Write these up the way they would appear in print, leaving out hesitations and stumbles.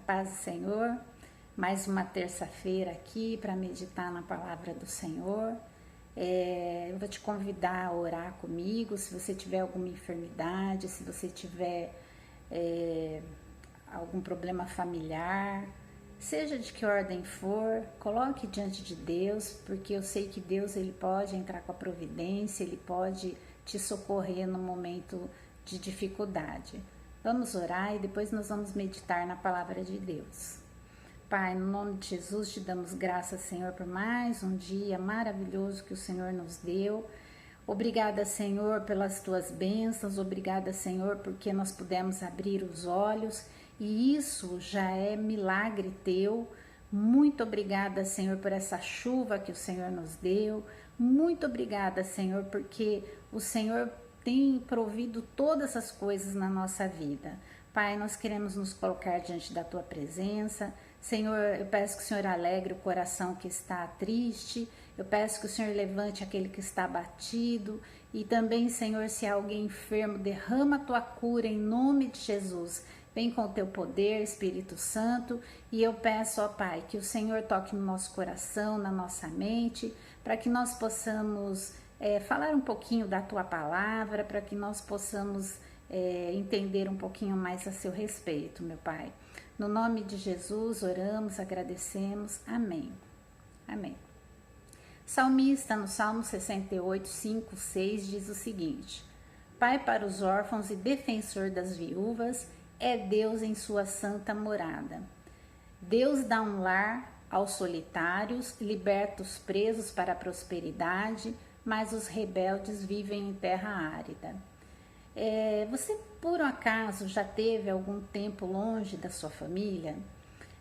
paz do Senhor, mais uma terça-feira aqui para meditar na palavra do Senhor. Eu vou te convidar a orar comigo, se você tiver alguma enfermidade, se você tiver algum problema familiar, seja de que ordem for, coloque diante de Deus, porque eu sei que Deus ele pode entrar com a providência, ele pode te socorrer no momento de dificuldade. Vamos orar e depois nós vamos meditar na palavra de Deus. Pai, no nome de Jesus, te damos graças, Senhor, por mais um dia maravilhoso que o Senhor nos deu. Obrigada, Senhor, pelas tuas bênçãos. Obrigada, Senhor, porque nós pudemos abrir os olhos e isso já é milagre teu. Muito obrigada, Senhor, por essa chuva que o Senhor nos deu. Muito obrigada, Senhor, porque o Senhor tem provido todas as coisas na nossa vida. Pai, nós queremos nos colocar diante da Tua presença. Senhor, eu peço que o Senhor alegre o coração que está triste. Eu peço que o Senhor levante aquele que está abatido. E também, Senhor, se há alguém enfermo, derrama a Tua cura em nome de Jesus. Vem com o Teu poder, Espírito Santo. E eu peço, ó Pai, que o Senhor toque no nosso coração, na nossa mente, para que nós possamos falar um pouquinho da Tua palavra, para que nós possamos entender um pouquinho mais a seu respeito, meu Pai. No nome de Jesus, oramos, agradecemos. Amém. Amém. Salmista, no Salmo 68, 5, 6, diz o seguinte: Pai para os órfãos e defensor das viúvas, é Deus em sua santa morada. Deus dá um lar aos solitários, liberta os presos para a prosperidade, mas os rebeldes vivem em terra árida. Você por um acaso já teve algum tempo longe da sua família?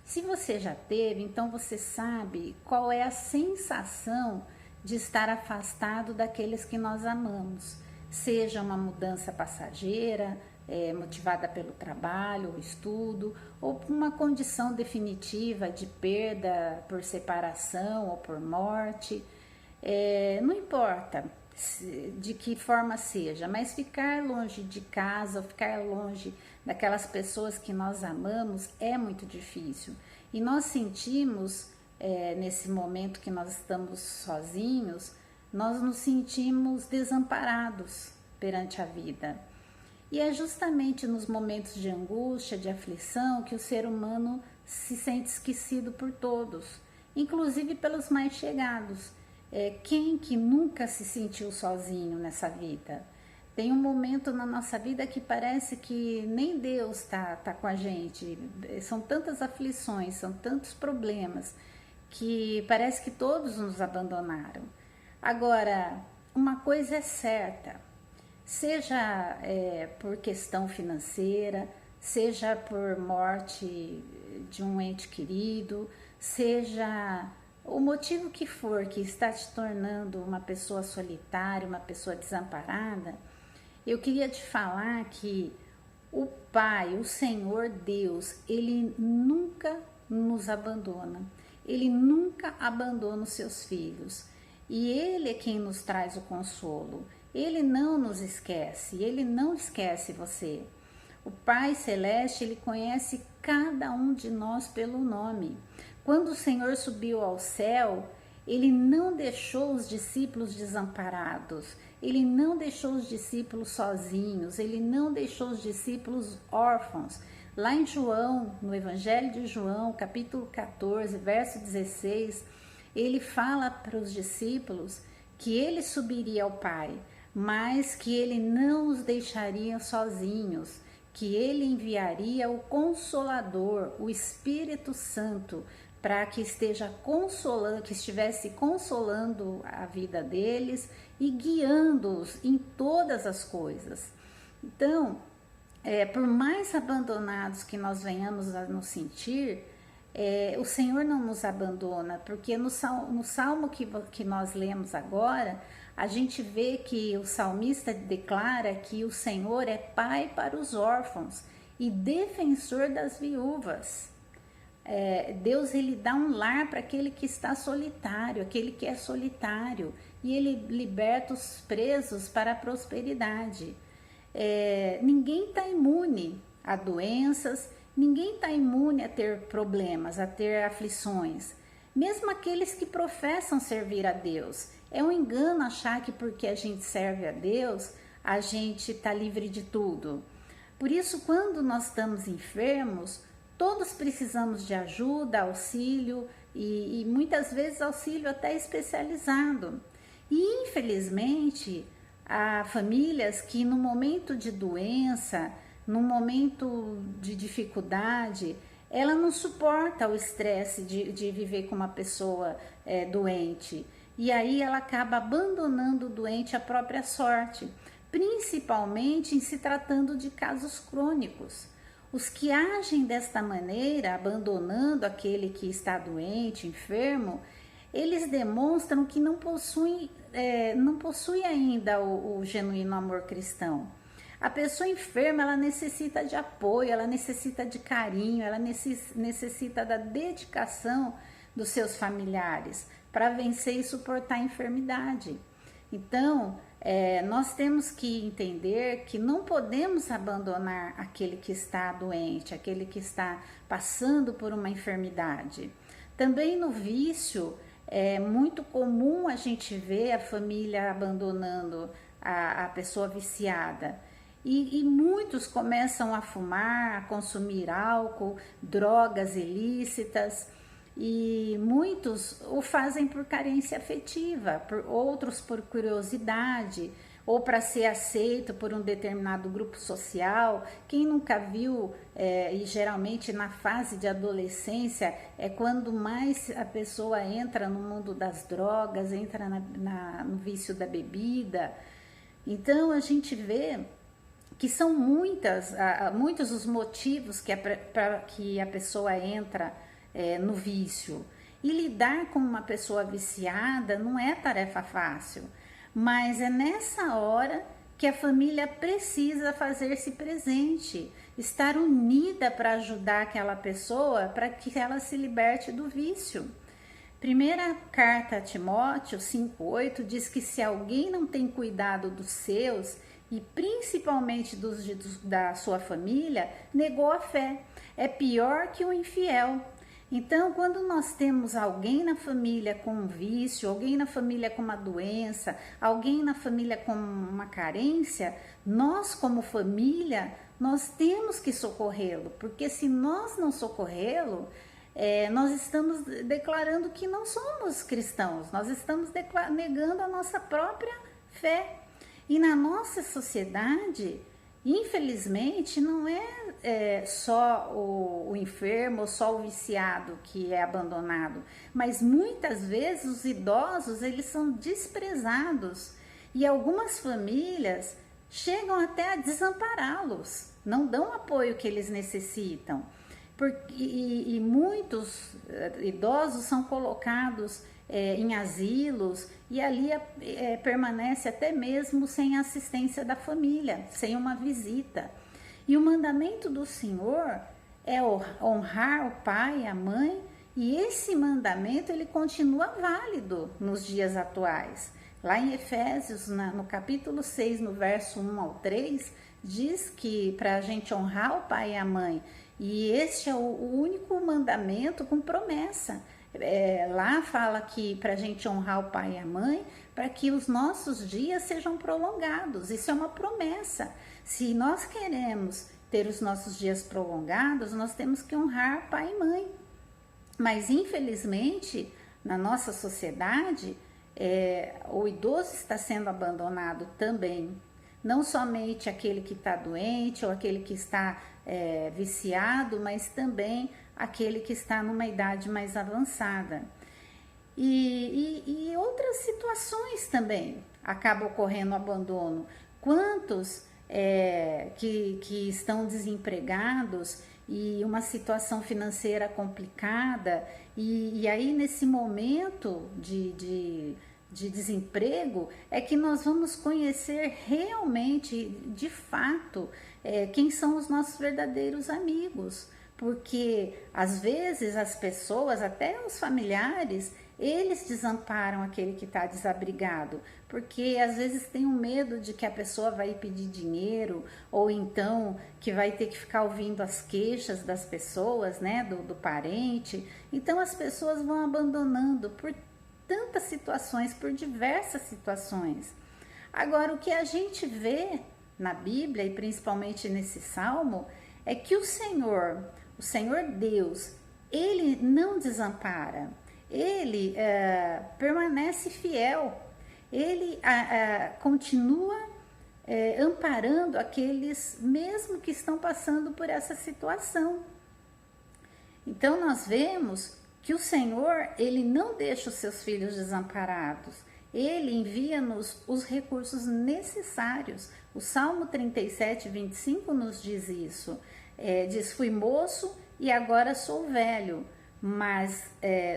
Se você já teve, então você sabe qual é a sensação de estar afastado daqueles que nós amamos. Seja uma mudança passageira, motivada pelo trabalho, ou estudo, ou por uma condição definitiva de perda por separação ou por morte. Não importa de que forma seja, mas ficar longe de casa, ou ficar longe daquelas pessoas que nós amamos é muito difícil. E nós sentimos, nesse momento que nós estamos sozinhos, nós nos sentimos desamparados perante a vida. E é justamente nos momentos de angústia, de aflição, que o ser humano se sente esquecido por todos, inclusive pelos mais chegados. Quem que nunca se sentiu sozinho nessa vida? Tem um momento na nossa vida que parece que nem Deus tá com a gente. São tantas aflições, são tantos problemas, que parece que todos nos abandonaram. Agora, uma coisa é certa, seja por questão financeira, seja por morte de um ente querido, seja o motivo que for que está te tornando uma pessoa solitária, uma pessoa desamparada, eu queria te falar que o Pai, o Senhor Deus, Ele nunca nos abandona. Ele nunca abandona os seus filhos. E Ele é quem nos traz o consolo. Ele não nos esquece, Ele não esquece você. O Pai Celeste, Ele conhece cada um de nós pelo nome. Quando o Senhor subiu ao céu, Ele não deixou os discípulos desamparados, Ele não deixou os discípulos sozinhos, Ele não deixou os discípulos órfãos. Lá em João, no Evangelho de João, capítulo 14, verso 16, Ele fala para os discípulos que Ele subiria ao Pai, mas que Ele não os deixaria sozinhos, que Ele enviaria o Consolador, o Espírito Santo, para que estivesse consolando a vida deles e guiando-os em todas as coisas. Então, por mais abandonados que nós venhamos a nos sentir, o Senhor não nos abandona, porque no salmo que nós lemos agora, a gente vê que o salmista declara que o Senhor é pai para os órfãos e defensor das viúvas. Deus ele dá um lar para aquele que está solitário, aquele que é solitário, e Ele liberta os presos para a prosperidade. Ninguém está imune a doenças, Ninguém está imune a ter problemas, a ter aflições. Mesmo aqueles que professam servir a Deus. É um engano achar que porque a gente serve a Deus, a gente está livre de tudo. Por isso, quando nós estamos enfermos, todos precisamos de ajuda, auxílio e muitas vezes auxílio até especializado. E infelizmente, há famílias que no momento de doença, no momento de dificuldade, ela não suporta o estresse de viver com uma pessoa doente. E aí ela acaba abandonando o doente à própria sorte, principalmente em se tratando de casos crônicos. Os que agem desta maneira, abandonando aquele que está doente, enfermo, eles demonstram que não possuem ainda o genuíno amor cristão. A pessoa enferma, ela necessita de apoio, ela necessita de carinho, ela necessita da dedicação dos seus familiares para vencer e suportar a enfermidade. Então, nós temos que entender que não podemos abandonar aquele que está doente, aquele que está passando por uma enfermidade. Também no vício, é muito comum a gente ver a família abandonando a pessoa viciada. E muitos começam a fumar, a consumir álcool, drogas ilícitas, e muitos o fazem por carência afetiva, outros por curiosidade, ou para ser aceito por um determinado grupo social. Quem nunca viu, e geralmente na fase de adolescência, é quando mais a pessoa entra no mundo das drogas, entra no vício da bebida. Então a gente vê que são muitos os motivos para que a pessoa entra no vício. E lidar com uma pessoa viciada não é tarefa fácil, mas é nessa hora que a família precisa fazer-se presente, estar unida para ajudar aquela pessoa para que ela se liberte do vício. Primeira carta a Timóteo 5,8 diz que se alguém não tem cuidado dos seus, e principalmente da sua família, negou a fé. É pior que o infiel. Então, quando nós temos alguém na família com um vício, alguém na família com uma doença, alguém na família com uma carência, nós como família, nós temos que socorrê-lo, porque se nós não socorrê-lo, nós estamos declarando que não somos cristãos, nós estamos negando a nossa própria fé. E na nossa sociedade, infelizmente, não é só o enfermo ou só o viciado que é abandonado, mas muitas vezes os idosos, eles são desprezados e algumas famílias chegam até a desampará-los, não dão o apoio que eles necessitam. E muitos idosos são colocados em asilos e ali permanece até mesmo sem assistência da família, sem uma visita. E o mandamento do Senhor é honrar o pai e a mãe, e esse mandamento ele continua válido nos dias atuais. Lá em Efésios, no capítulo 6, no verso 1 ao 3, diz que para a gente honrar o pai e a mãe, e este é o único mandamento com promessa. Lá fala que para a gente honrar o pai e a mãe, para que os nossos dias sejam prolongados. Isso é uma promessa. Se nós queremos ter os nossos dias prolongados, nós temos que honrar pai e mãe. Mas infelizmente, na nossa sociedade, o idoso está sendo abandonado também. Não somente aquele que está doente ou aquele que está viciado, mas também aquele que está numa idade mais avançada. E outras situações também acaba ocorrendo o abandono. Quantos que estão desempregados e uma situação financeira complicada, e aí nesse momento de desemprego é que nós vamos conhecer realmente, de fato, quem são os nossos verdadeiros amigos. Porque às vezes as pessoas, até os familiares, Eles desamparam aquele que está desabrigado, porque às vezes tem um medo de que a pessoa vai pedir dinheiro, ou então que vai ter que ficar ouvindo as queixas das pessoas, né, do parente. Então as pessoas vão abandonando por tantas situações, por diversas situações. Agora, o que a gente vê na Bíblia, e principalmente nesse salmo, é que o Senhor Deus, Ele não desampara, Ele permanece fiel, Ele continua amparando aqueles mesmo que estão passando por essa situação. Então nós vemos que o Senhor, Ele não deixa os seus filhos desamparados, Ele envia-nos os recursos necessários. O Salmo 37, 25 nos diz isso, diz: fui moço e agora sou velho, mas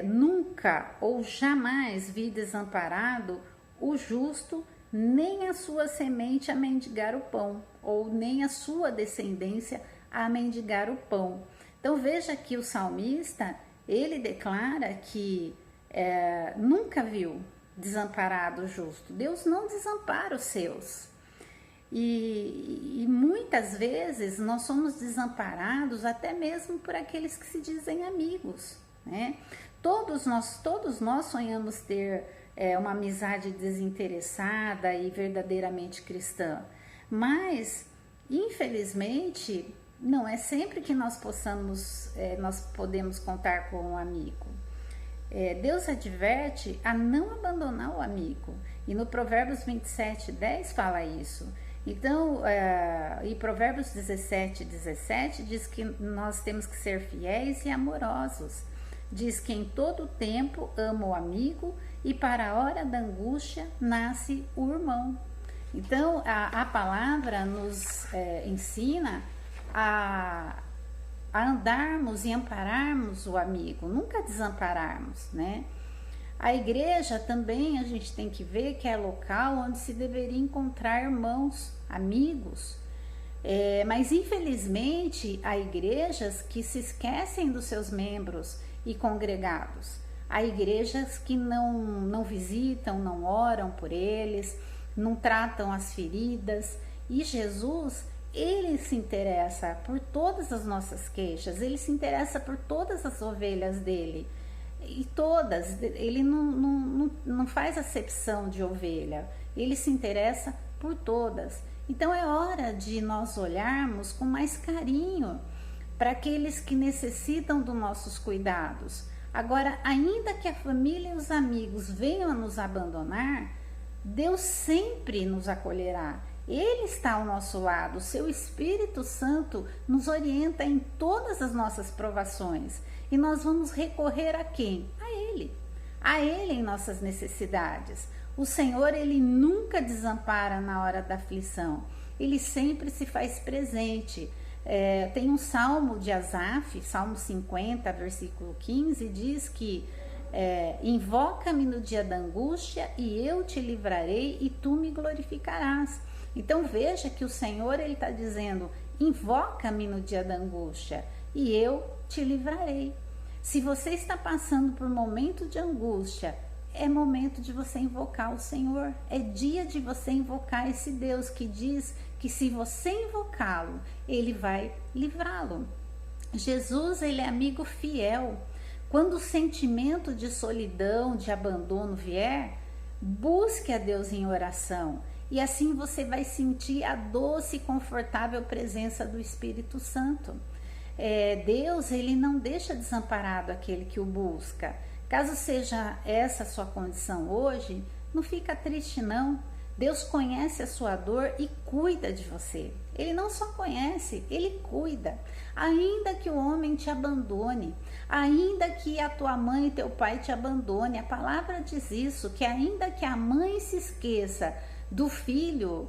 nunca ou jamais vi desamparado o justo, nem a sua semente a mendigar o pão, ou nem a sua descendência a mendigar o pão. Então veja que o salmista, ele declara que nunca viu desamparado o justo. Deus não desampara os seus. E muitas vezes nós somos desamparados até mesmo por aqueles que se dizem amigos, né? Todos nós sonhamos ter uma amizade desinteressada e verdadeiramente cristã, mas infelizmente não é sempre que nós podemos contar com um amigo. Deus adverte a não abandonar o amigo, e no Provérbios 27, 10 fala isso. Então, e Provérbios 17, 17 diz que nós temos que ser fiéis e amorosos. Diz que em todo tempo ama o amigo, e para a hora da angústia nasce o irmão. Então, a palavra nos ensina a andarmos e ampararmos o amigo, nunca desampararmos, né? A igreja também, a gente tem que ver que é local onde se deveria encontrar irmãos, amigos, mas infelizmente há igrejas que se esquecem dos seus membros e congregados. Há igrejas que não visitam, não oram por eles, não tratam as feridas, e Jesus, Ele se interessa por todas as nossas queixas, Ele se interessa por todas as ovelhas dele, e todas, Ele não faz acepção de ovelha, Ele se interessa por todas. Então é hora de nós olharmos com mais carinho para aqueles que necessitam dos nossos cuidados. Agora, ainda que a família e os amigos venham a nos abandonar, Deus sempre nos acolherá. Ele está ao nosso lado, o seu Espírito Santo nos orienta em todas as nossas provações. E nós vamos recorrer a quem? A Ele em nossas necessidades. O Senhor, Ele nunca desampara na hora da aflição. Ele sempre se faz presente. Tem um salmo de Asaf, Salmo 50, versículo 15, diz que invoca-me no dia da angústia e eu te livrarei e tu me glorificarás. Então veja que o Senhor, Ele está dizendo: invoca-me no dia da angústia e eu te livrarei. Se você está passando por momento de angústia, é momento de você invocar o Senhor. É dia de você invocar esse Deus que diz que se você invocá-lo, Ele vai livrá-lo. Jesus, Ele é amigo fiel. Quando o sentimento de solidão, de abandono vier, busque a Deus em oração. E assim você vai sentir a doce e confortável presença do Espírito Santo. Deus, Ele não deixa desamparado aquele que o busca. Caso seja essa a sua condição hoje, não fica triste não. Deus conhece a sua dor e cuida de você. Ele não só conhece, Ele cuida. Ainda que o homem te abandone, ainda que a tua mãe e teu pai te abandone, a palavra diz isso, que ainda que a mãe se esqueça do filho,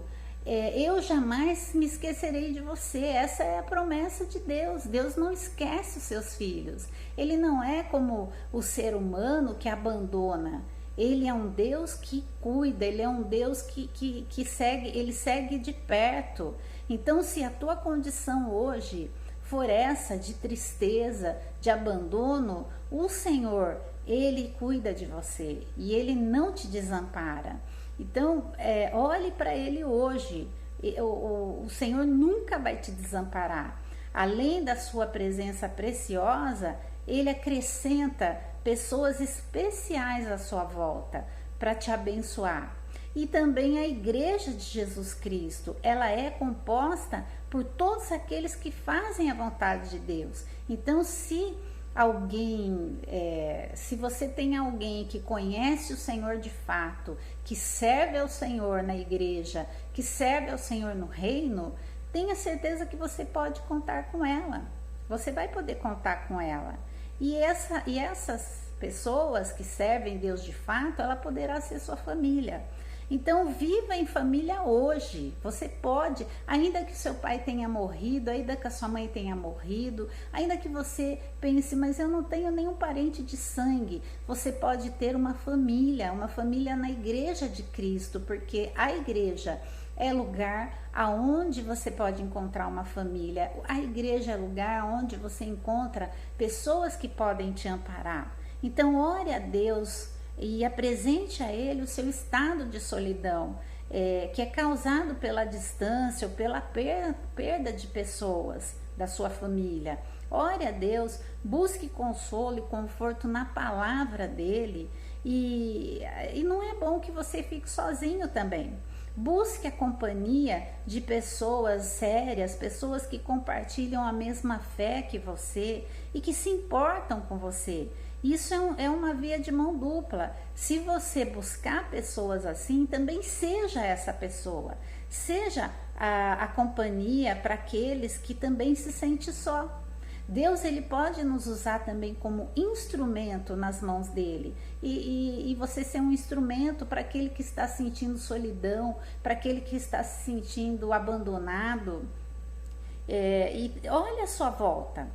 eu jamais me esquecerei de você. Essa é a promessa de Deus. Deus não esquece os seus filhos. Ele não é como o ser humano que abandona. Ele é um Deus que cuida, Ele é um Deus que segue, Ele segue de perto. Então, se a tua condição hoje for essa de tristeza, de abandono, o Senhor, Ele cuida de você e Ele não te desampara. Então, olhe para Ele hoje. O Senhor nunca vai te desamparar. Além da sua presença preciosa, Ele acrescenta pessoas especiais à sua volta para te abençoar. E também a Igreja de Jesus Cristo, ela é composta por todos aqueles que fazem a vontade de Deus. Então, se você tem alguém que conhece o Senhor de fato, que serve ao Senhor na igreja, que serve ao Senhor no reino, tenha certeza que você pode contar com ela. Você vai poder contar com ela. E essas pessoas que servem Deus de fato, ela poderá ser sua família. Então, viva em família hoje. Você pode, ainda que seu pai tenha morrido, ainda que a sua mãe tenha morrido, ainda que você pense, mas eu não tenho nenhum parente de sangue. Você pode ter uma família na igreja de Cristo, porque a igreja é lugar aonde você pode encontrar uma família. A igreja é lugar onde você encontra pessoas que podem te amparar. Então, ore a Deus e apresente a Ele o seu estado de solidão, que é causado pela distância ou pela perda de pessoas da sua família. Ore a Deus, busque consolo e conforto na palavra dEle, e não é bom que você fique sozinho também. Busque a companhia de pessoas sérias, pessoas que compartilham a mesma fé que você e que se importam com você. Isso é uma via de mão dupla. Se você buscar pessoas assim, também seja essa pessoa. Seja a companhia para aqueles que também se sentem só. Deus, ele pode nos usar também como instrumento nas mãos dele, e você ser um instrumento para aquele que está sentindo solidão, para aquele que está se sentindo abandonado. E olha a sua volta,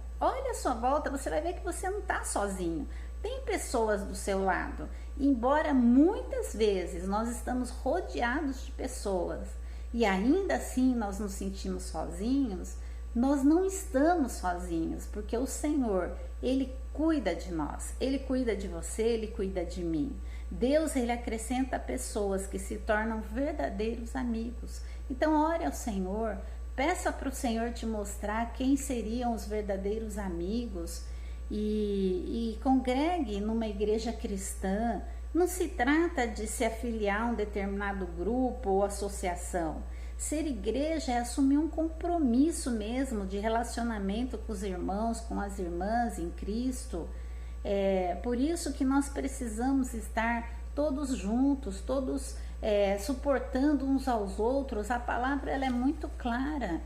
você vai ver que você não está sozinho. Tem pessoas do seu lado, embora muitas vezes nós estamos rodeados de pessoas e ainda assim nós nos sentimos sozinhos. Nós não estamos sozinhos, porque o Senhor, Ele cuida de nós, Ele cuida de você, Ele cuida de mim. Deus, Ele acrescenta pessoas que se tornam verdadeiros amigos. Então, ore ao Senhor, peça para o Senhor te mostrar quem seriam os verdadeiros amigos e congregue numa igreja cristã. Não se trata de se afiliar a um determinado grupo ou associação. Ser igreja é assumir um compromisso mesmo de relacionamento com os irmãos, com as irmãs em Cristo. Por isso que nós precisamos estar todos juntos, todos suportando uns aos outros. A palavra, ela é muito clara.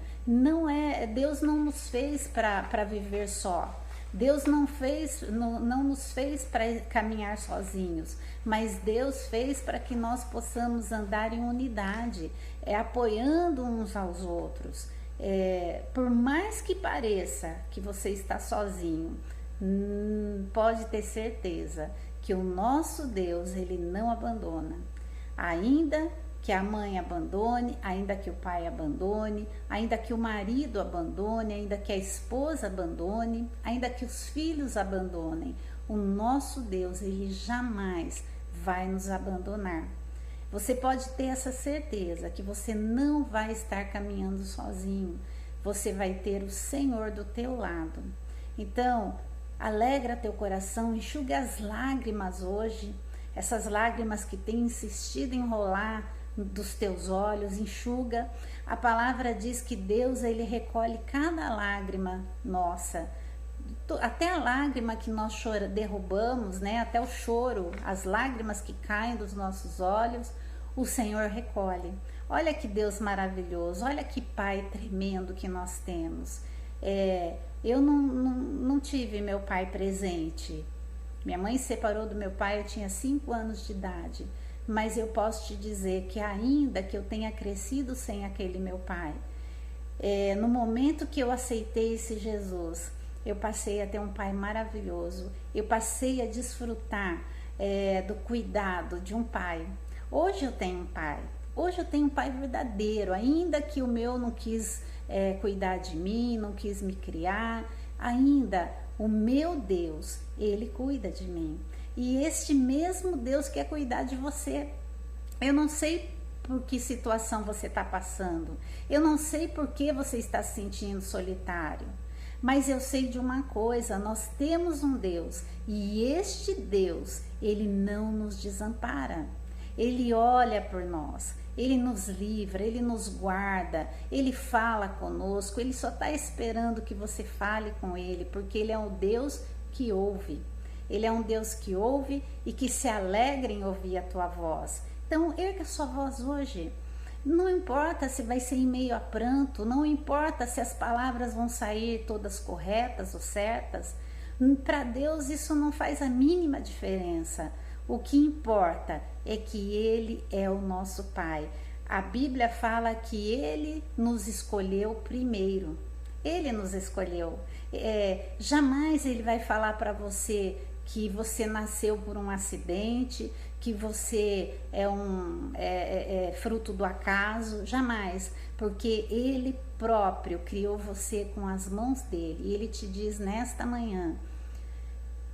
Deus não nos fez para viver só. Deus não nos fez para caminhar sozinhos, mas Deus fez para que nós possamos andar em unidade, apoiando uns aos outros. Por mais que pareça que você está sozinho, pode ter certeza que o nosso Deus, Ele não abandona. Ainda que a mãe abandone, ainda que o pai abandone, ainda que o marido abandone, ainda que a esposa abandone, ainda que os filhos abandonem, o nosso Deus, Ele jamais vai nos abandonar. Você pode ter essa certeza que você não vai estar caminhando sozinho, você vai ter o Senhor do teu lado. Então, alegra teu coração, enxuga as lágrimas hoje, essas lágrimas que têm insistido em rolar dos teus olhos, enxuga. A palavra diz que Deus, Ele recolhe cada lágrima nossa, até a lágrima que nós derrubamos, né? Até o choro, as lágrimas que caem dos nossos olhos, o Senhor recolhe. Olha que Deus maravilhoso, olha que Pai tremendo que nós temos. Eu não tive meu pai presente. Minha mãe se separou do meu pai, eu tinha 5 anos de idade. Mas eu posso te dizer que ainda que eu tenha crescido sem aquele meu pai, no momento que eu aceitei esse Jesus, eu passei a ter um pai maravilhoso, eu passei a desfrutar do cuidado de um pai. Hoje eu tenho um pai verdadeiro, ainda que o meu não quis cuidar de mim, não quis me criar. Ainda o meu Deus, ele cuida de mim. E este mesmo Deus quer cuidar de você. Eu não sei por que situação você está passando. Eu não sei por que você está se sentindo solitário. Mas eu sei de uma coisa, nós temos um Deus. E este Deus, ele não nos desampara. Ele olha por nós. Ele nos livra, ele nos guarda, ele fala conosco. Ele só está esperando que você fale com ele, porque ele é um Deus que ouve. Ele é um Deus que ouve e que se alegra em ouvir a tua voz. Então, erga a sua voz hoje. Não importa se vai ser em meio a pranto, não importa se as palavras vão sair todas corretas ou certas. Para Deus isso não faz a mínima diferença. O que importa é que Ele é o nosso Pai. A Bíblia fala que Ele nos escolheu primeiro. Ele nos escolheu. Jamais Ele vai falar para você que você nasceu por um acidente, que você é fruto do acaso. Jamais. Porque Ele próprio criou você com as mãos dele. E Ele te diz nesta manhã: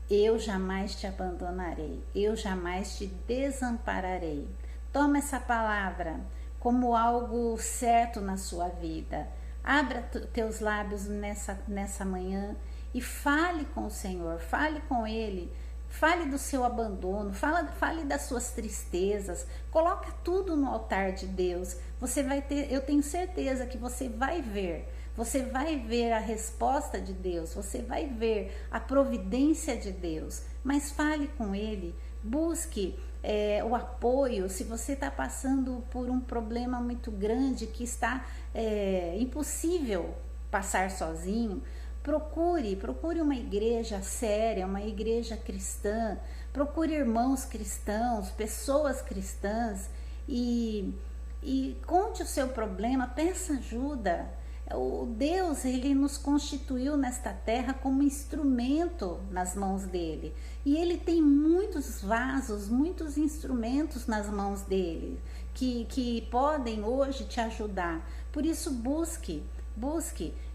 eu jamais te abandonarei, eu jamais te desampararei. Toma essa palavra como algo certo na sua vida. Abra teus lábios nessa manhã e fale com o Senhor, fale com Ele. Fale do seu abandono, fale das suas tristezas, coloca tudo no altar de Deus. Você vai ter, eu tenho certeza que você vai ver a resposta de Deus, você vai ver a providência de Deus. Mas fale com Ele, busque o apoio. Se você está passando por um problema muito grande que está impossível passar sozinho, procure uma igreja séria, uma igreja cristã, procure irmãos cristãos, pessoas cristãs e conte o seu problema, peça ajuda. O Deus, ele nos constituiu nesta terra como instrumento nas mãos dele. E ele tem muitos vasos, muitos instrumentos nas mãos dele que podem hoje te ajudar. Por isso, busque.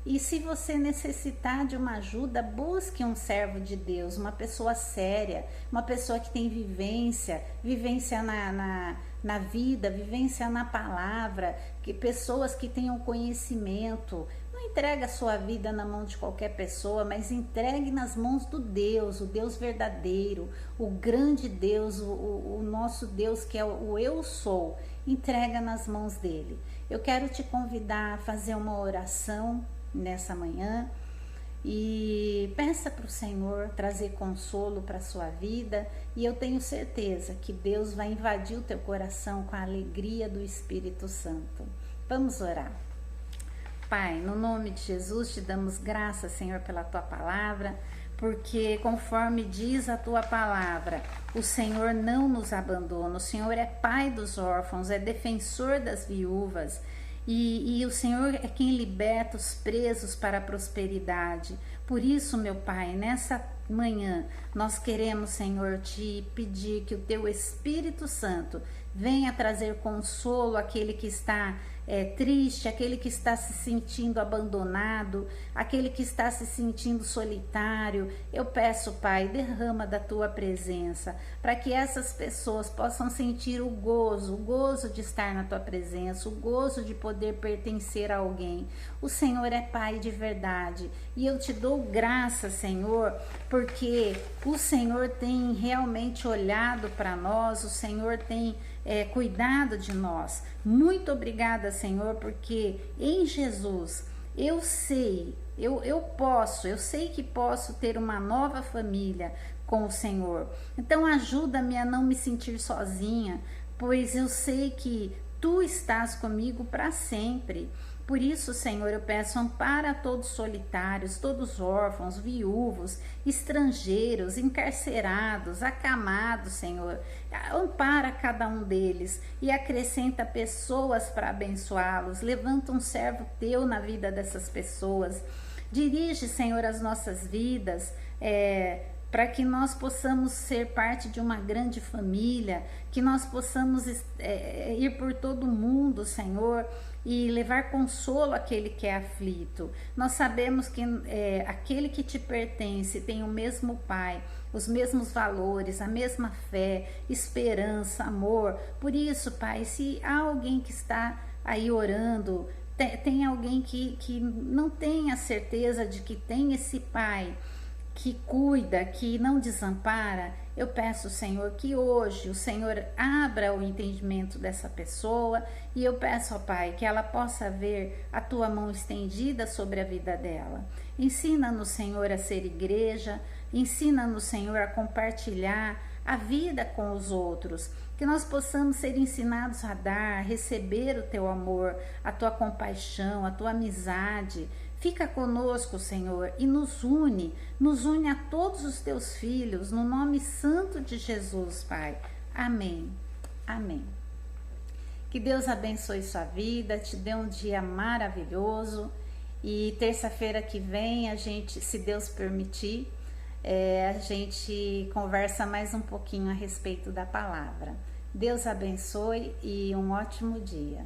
E se você necessitar de uma ajuda, busque um servo de Deus, uma pessoa séria, uma pessoa que tem vivência na vida, vivência na palavra, pessoas que tenham conhecimento. Não entregue a sua vida na mão de qualquer pessoa, mas entregue nas mãos do Deus, o Deus verdadeiro, o grande Deus, o nosso Deus que é o Eu Sou. Entrega nas mãos dele. Eu quero te convidar a fazer uma oração nessa manhã e peça para o Senhor trazer consolo para a sua vida, e eu tenho certeza que Deus vai invadir o teu coração com a alegria do Espírito Santo. Vamos orar. Pai, no nome de Jesus te damos graças, Senhor, pela tua palavra, porque conforme diz a tua palavra, o Senhor não nos abandona, o Senhor é pai dos órfãos, é defensor das viúvas, e o Senhor é quem liberta os presos para a prosperidade. Por isso, meu Pai, nessa manhã nós queremos, Senhor, te pedir que o teu Espírito Santo venha trazer consolo àquele que está triste, aquele que está se sentindo abandonado, aquele que está se sentindo solitário. Eu peço, Pai, derrama da tua presença, para que essas pessoas possam sentir o gozo de estar na tua presença, o gozo de poder pertencer a alguém. O Senhor é Pai de verdade, e eu te dou graça, Senhor, porque o Senhor tem realmente olhado para nós, o Senhor tem cuidado de nós. Muito obrigada, Senhor, porque em Jesus eu sei que posso ter uma nova família com o Senhor. Então ajuda-me a não me sentir sozinha, pois eu sei que tu estás comigo para sempre. Por isso, Senhor, eu peço, ampara todos solitários, todos órfãos, viúvos, estrangeiros, encarcerados, acamados, Senhor. Ampara cada um deles e acrescenta pessoas para abençoá-los. Levanta um servo teu na vida dessas pessoas. Dirige, Senhor, as nossas vidas, para que nós possamos ser parte de uma grande família, que nós possamos ir por todo mundo, Senhor, e levar consolo àquele que é aflito. Nós sabemos que aquele que te pertence tem o mesmo Pai, os mesmos valores, a mesma fé, esperança, amor. Por isso, Pai, se há alguém que está aí orando, tem alguém que não tem a certeza de que tem esse Pai que cuida, que não desampara, eu peço, Senhor, que hoje o Senhor abra o entendimento dessa pessoa, e eu peço, ó Pai, que ela possa ver a Tua mão estendida sobre a vida dela. Ensina-nos, Senhor, a ser igreja, ensina-nos, Senhor, a compartilhar a vida com os outros, que nós possamos ser ensinados a dar, a receber o Teu amor, a Tua compaixão, a Tua amizade. Fica conosco, Senhor, e nos une a todos os Teus filhos, no nome santo de Jesus, Pai. Amém. Amém. Que Deus abençoe sua vida, te dê um dia maravilhoso, e terça-feira que vem, a gente, se Deus permitir, a gente conversa mais um pouquinho a respeito da palavra. Deus abençoe e um ótimo dia.